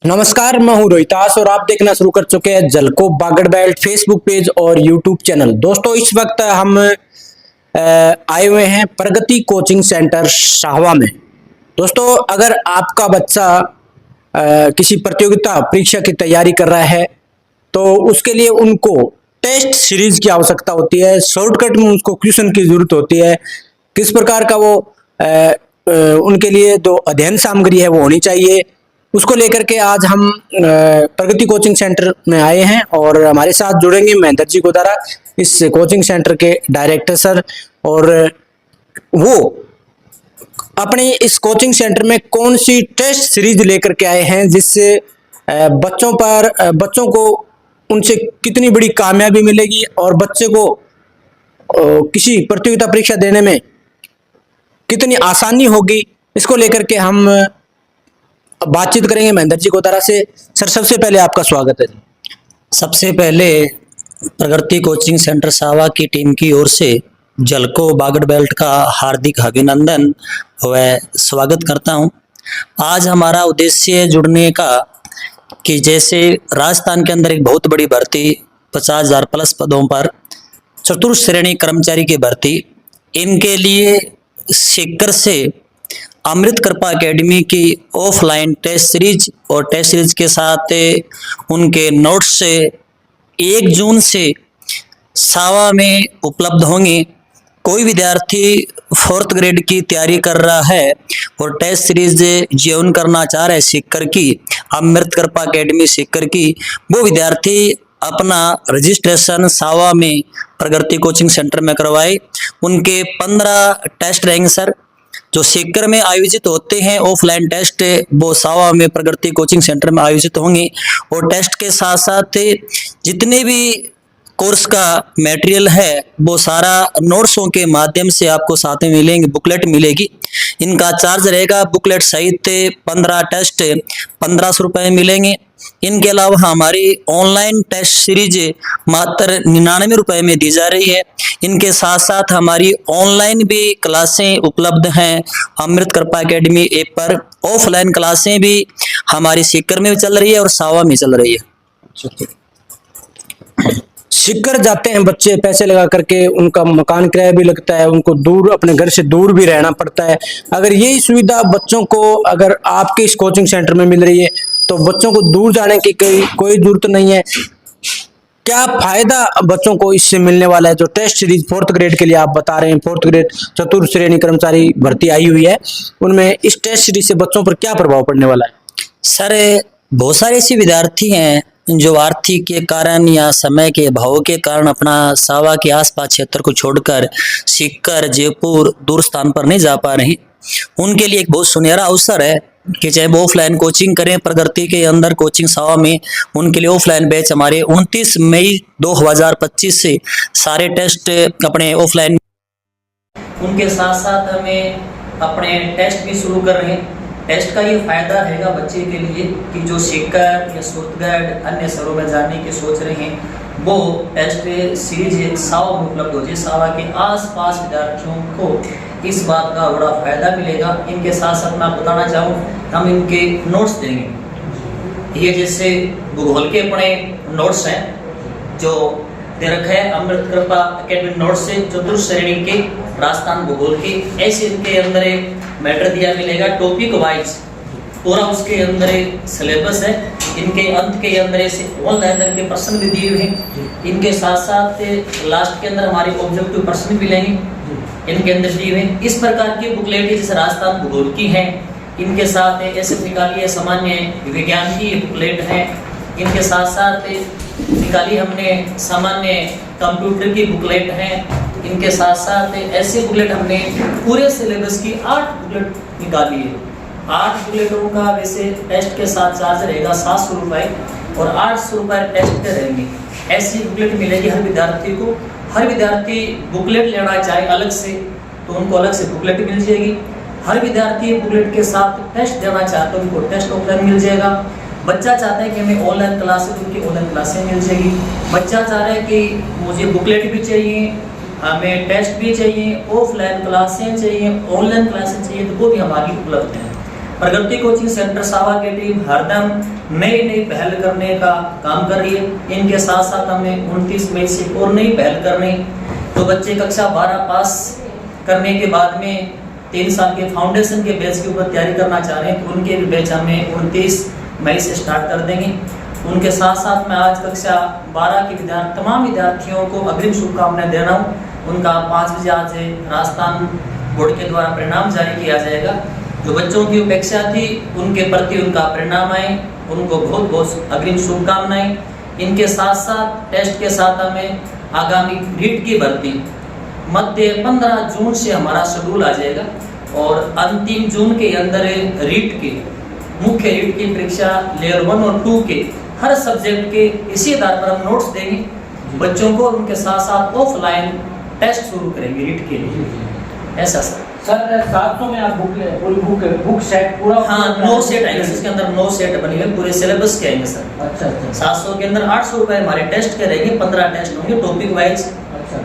नमस्कार, मैं हूं रोहितास और आप देखना शुरू कर चुके हैं जलको बागड़ बेल्ट फेसबुक पेज और यूट्यूब चैनल। दोस्तों, इस वक्त हम आए हुए हैं प्रगति कोचिंग सेंटर शाहवा में। दोस्तों, अगर आपका बच्चा किसी प्रतियोगिता परीक्षा की तैयारी कर रहा है तो उसके लिए उनको टेस्ट सीरीज की आवश्यकता होती है। शॉर्टकट में उसको क्वेश्चन की जरूरत होती है। किस प्रकार का वो उनके लिए जो अध्ययन सामग्री है वो होनी चाहिए, उसको लेकर के आज हम प्रगति कोचिंग सेंटर में आए हैं और हमारे साथ जुड़ेंगे महेंद्र जी गोदारा, इस कोचिंग सेंटर के डायरेक्टर सर। और वो अपने इस कोचिंग सेंटर में कौन सी टेस्ट सीरीज लेकर के आए हैं जिससे बच्चों को उनसे कितनी बड़ी कामयाबी मिलेगी और बच्चे को किसी प्रतियोगिता परीक्षा देने में कितनी आसानी होगी, इसको लेकर के हम बातचीत करेंगे महेंद्र जी गोदारा से। सर, सबसे पहले आपका स्वागत है। सबसे पहले प्रगति कोचिंग सेंटर शाहवा की टीम की ओर से जलको बागड़ बेल्ट का हार्दिक अभिनंदन व स्वागत करता हूं। आज हमारा उद्देश्य जुड़ने का कि जैसे राजस्थान के अंदर एक बहुत बड़ी भर्ती 50,000 प्लस पदों पर चतुर्थ श्रेणी कर्मचारी की भर्ती, इनके लिए सीकर से अमृत कृपा एकेडमी की ऑफलाइन टेस्ट सीरीज और टेस्ट सीरीज के साथ उनके नोट्स से 1 जून से शाहवा में उपलब्ध होंगे। कोई विद्यार्थी 4th ग्रेड की तैयारी कर रहा है और टेस्ट सीरीज ज्वाइन करना चाह रहा है सीकर की, अमृत कृपा एकेडमी सीकर की, वो विद्यार्थी अपना रजिस्ट्रेशन शाहवा में प्रगति कोचिंग सेंटर में करवाए। उनके 15 टेस्ट रहेंगे सर, जो सीकर में आयोजित होते हैं ऑफलाइन टेस्ट, वो शाहवा में प्रगति कोचिंग सेंटर में आयोजित होंगे। और टेस्ट के साथ साथ जितने भी कोर्स का मटेरियल है वो सारा नोट्सों के माध्यम से आपको साथ में मिलेंगे, बुकलेट मिलेगी। इनका चार्ज रहेगा बुकलेट सहित 15 टेस्ट 1500 रुपये मिलेंगे। इनके अलावा हमारी ऑनलाइन टेस्ट सीरीज मात्र 99 रुपये में दी जा रही है। इनके साथ साथ हमारी ऑनलाइन भी क्लासें उपलब्ध हैं अमृत कृपा एकेडमी ऐप पर। ऑफलाइन क्लासें भी हमारी सीकर में चल रही है और शाहवा में चल रही है। सीकर जाते हैं बच्चे पैसे लगा करके, उनका मकान किराया भी लगता है, उनको दूर अपने घर से दूर भी रहना पड़ता है। अगर यही सुविधा बच्चों को अगर आपके इस कोचिंग सेंटर में मिल रही है तो बच्चों को दूर जाने की कोई जरूरत नहीं है। क्या फायदा बच्चों को इससे मिलने वाला है? जो टेस्ट सीरीज 4th ग्रेड के लिए आप बता रहे हैं, 4th ग्रेड चतुर्थ श्रेणी कर्मचारी भर्ती आई हुई है, उनमें इस टेस्ट सीरीज से बच्चों पर क्या प्रभाव पड़ने वाला है? सर, बहुत सारे ऐसे विद्यार्थी हैं जो आर्थिक के कारण या समय के अभाव के कारण अपना शाहवा के आसपास क्षेत्र को छोड़कर सीकर, जयपुर दूर स्थान पर नहीं जा पा रहे। उनके लिए एक बहुत सुनहरा अवसर है कि चाहे वो ऑफलाइन कोचिंग करें प्रगति के अंदर कोचिंग शाहवा में, उनके लिए ऑफलाइन बैच हमारे 29 मई 2025 से सारे टेस्ट अपने ऑफलाइन, उनके साथ साथ हमें अपने टेस्ट भी शुरू कर रहे हैं। टेस्ट का ये फायदा रहेगा बच्चे के लिए कि जो सीकर या सूरतगढ़ अन्य शहरों में जाने की सोच रहे हैं वो टेस्ट सीरीज शाहवा में उपलब्ध हो जाए। शाहवा के आसपास विद्यार्थियों को इस बात का बड़ा फायदा मिलेगा। इनके साथ साथ मैं बताना चाहूँ, हम इनके नोट्स देंगे। ये जैसे भूगोल के अपने नोट्स हैं जो दे रखा है अमृत कृपा एकेडमी नोट्स से चतुर्थ श्रेणी के राजस्थान भूगोल के, ऐसे इनके अंदर एक मैटर दिया मिलेगा टॉपिक वाइज, पूरा उसके अंदर एक सिलेबस है। इनके अंत के अंदर ऐसे ऑनलाइन के प्रश्न भी दिए हुए हैं। इनके साथ साथ लास्ट के अंदर हमारे ऑब्जेक्टिव प्रश्न भी लेंगे, इनके अंदर दिए हुए। इस प्रकार की बुकलेट जैसे राजस्थान भूगोल की है, इनके साथ ऐसे निकालिए सामान्य विज्ञान की बुकलेट है, इनके साथ साथ निकाली हमने सामान्य कंप्यूटर की बुकलेट है, इनके साथ साथ ऐसे बुकलेट हमने पूरे सिलेबस की 8 बुकलेट निकाली है। 8 बुकलेटों का वैसे टेस्ट के साथ चार्ज रहेगा 700 रुपये और 800 रुपये टेस्ट के रहेंगे। ऐसी बुकलेट मिलेगी हर विद्यार्थी को। हर विद्यार्थी बुकलेट लेना चाहे अलग से तो उनको अलग से बुकलेट मिल जाएगी। हर विद्यार्थी बुकलेट के साथ टेस्ट देना चाहते हैं उनको टेस्ट ऑफलाइन मिल जाएगा। बच्चा चाहता है कि हमें ऑनलाइन क्लासेस, उनकी ऑनलाइन क्लासें मिल जाएगी। बच्चा चाह रहा है कि मुझे बुकलेट भी चाहिए, हमें टेस्ट भी चाहिए, ऑफलाइन क्लासें चाहिए, ऑनलाइन क्लासें चाहिए, तो वो भी हमारी उपलब्ध है। प्रगति कोचिंग सेंटर सावा की टीम हरदम नई नई पहल करने का काम कर रही है। इनके साथ साथ हमें 29 मई से और नई पहल करनी। तो बच्चे कक्षा 12 पास करने के बाद में 3 साल के फाउंडेशन के बैच के ऊपर तैयारी करना चाह रहे हैं तो उनके भी बैच हमें 29 मई से स्टार्ट कर देंगे। उनके साथ साथ मैं आज कक्षा 12 के तमाम विद्यार्थियों को अग्रिम शुभकामनाएं दे रहा हूँ। उनका 5 बजे आज राजस्थान बोर्ड के द्वारा परिणाम जारी किया जाएगा। जो बच्चों की अपेक्षा थी उनके प्रति उनका परिणाम आए, उनको बहुत बहुत अग्रिम शुभकामनाएं। इनके साथ साथ टेस्ट के साथ हमें आगामी रीट की भर्ती मध्य 15 जून से हमारा शेड्यूल आ जाएगा और अंतिम जून के अंदर रीट के मुख्य रीट की परीक्षा लेयर 1 और 2 के हर सब्जेक्ट के इसी आधार पर हम नोट्स देंगे बच्चों को। उनके साथ साथ ऑफलाइन टेस्ट शुरू करेंगे रीट के लिए। ऐसा सर 700 में आप बुक सेट पूरा? हाँ, 9 सेट आएंगे, इसके अंदर 9 सेट बनेंगे, पूरे सिलेबस के आएंगे सर। अच्छा। 700 के अंदर 800 रुपए हमारे टेस्ट के रहेंगे। 15 टेस्ट होंगे टॉपिक वाइज।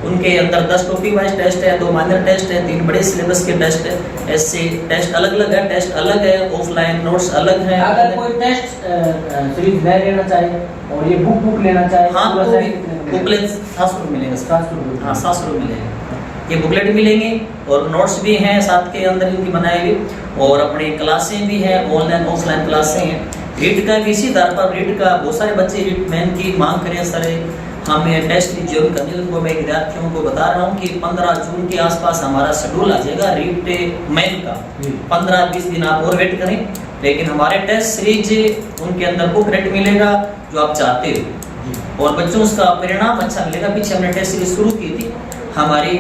उनके अंदर 10 टॉपिक वाइज टेस्ट है, 2 माइनर टेस्ट है, 3 बड़े सिलेबस के टेस्ट है। ऐसे टेस्ट अलग अलग है, टेस्ट अलग है, ऑफलाइन नोट्स अलग है। अगर कोई टेस्ट सीरीज नहीं लेना चाहे और ये बुक लेना चाहे, हाँ तो बुकलेट 700 रुपये मिलेंगे सर। 700 रुपये? हाँ 700 रुपये मिलेंगे। ये बुकलेट मिलेंगे और नोट्स भी हैं साथ के अंदर इनकी बनाई हुई और अपनी क्लासें भी हैं, ऑनलाइन ऑफलाइन क्लासें हैं। रीट का भी इसी आधार पर रीट का बहुत सारे बच्चे रीट मैन की मांग करें सर हमें टेस्ट की जरूर करनी। उनको मैं विद्यार्थियों को बता रहा हूँ कि 15 जून के आसपास हमारा शेड्यूल आ जाएगा रीट मैन का। 15-20 दिन आप और वेट करें, लेकिन हमारे टेस्ट सीरीज उनके अंदर बुक रेट मिलेगा जो आप चाहते हो और बच्चों उसका परिणाम अच्छा मिलेगा। पीछे हमने टेस्ट सीरीज शुरू की थी हमारी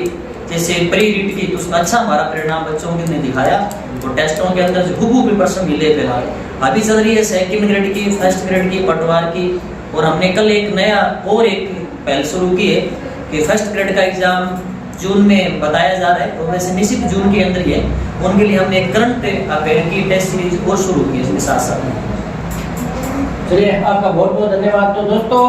जैसे प्री रीट की, तो उसमें अच्छा हमारा परिणाम बच्चों ने दिखाया। तो टेस्टों के अंदर जो हुबहू प्रिपरेशन मिले फिलहाल अभी चल रही है 2nd ग्रेड की, 1st ग्रेड की, पटवार की। और हमने कल एक नया और एक पहल शुरू की है कि 1st ग्रेड का एग्जाम जून में बताया जा रहा है, तो वैसे निश्चित जून के अंदर ही है। उनके लिए हमने करंट अफेयर की टेस्ट सीरीज और शुरू की है इसके साथ साथ। चलिए, आपका बहुत बहुत धन्यवाद। तो दोस्तों